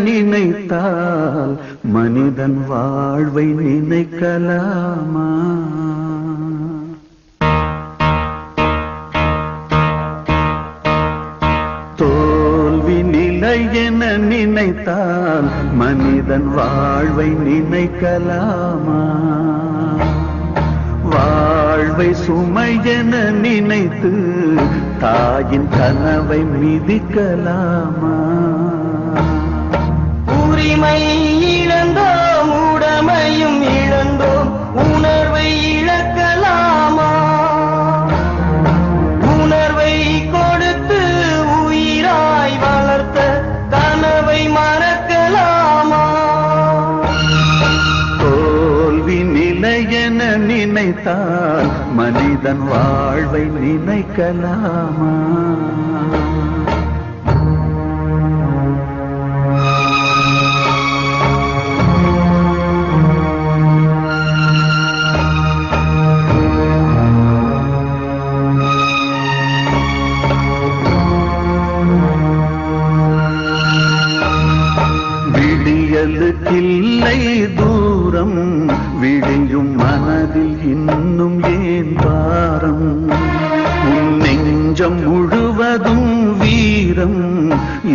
நினைத்தால் மனிதன் வாழ்வை நினைக்கலாமா? தோல்வி நிலை என நினைத்தால் மனிதன் வாழ்வை நினைக்கலாமா? வாழ்வை சுமை என நினைத்து தாயின் கனவை மிதிக்கலாமா? உரிமை இழந்தோம், உடமையும் இழந்தோம், உணர்வை இழக்கலாமா? உணர்வை கொடுத்து உயிராய் வளர்த்த கனவை மறக்கலாமா? தோல்வி நிலை என நினைத்தால் மனிதன் வாழ்வை நினைக்கலாமா? விடியலுக்கில்லை தூரம், விடியும் மனதில் இன்னும் ஏன் பாரம்? உன் நெஞ்சம் முழுவதும் வீரம்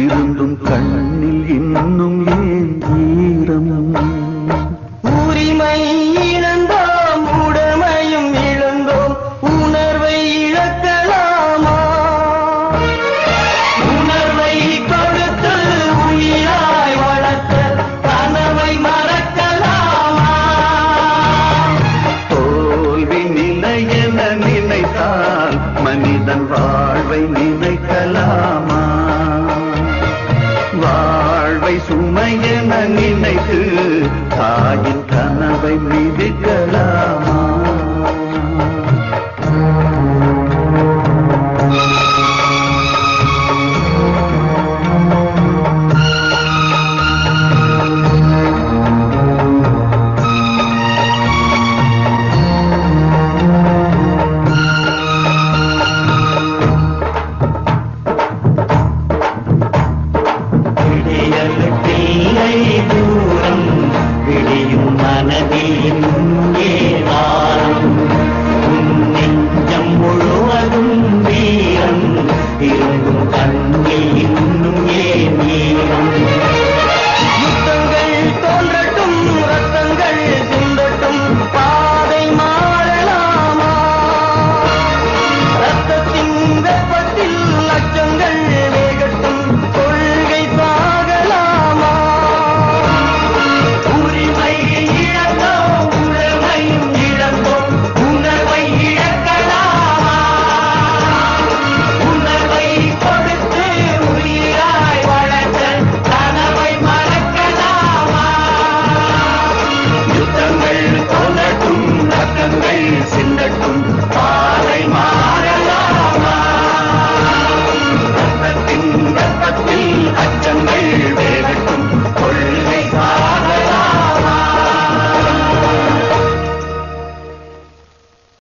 இருந்தும் கண்ணில் இன்னும் ஏன் வீரம்? உரிமை இழந்தோம், உடமையும் இழந்தோம், உணர்வை இழக்கலாமா? உணர்வை கொடுத்து உயிராய் வளர்த்த கனவை மறக்கலாமா? தோல்வி நிலை என நினைத்தால் மனிதன் வாழ்வை நினைக்கலாமா? வாழ்வை சுமை என நினைத்து தாயின் கனவை மிதிக்கலாமா?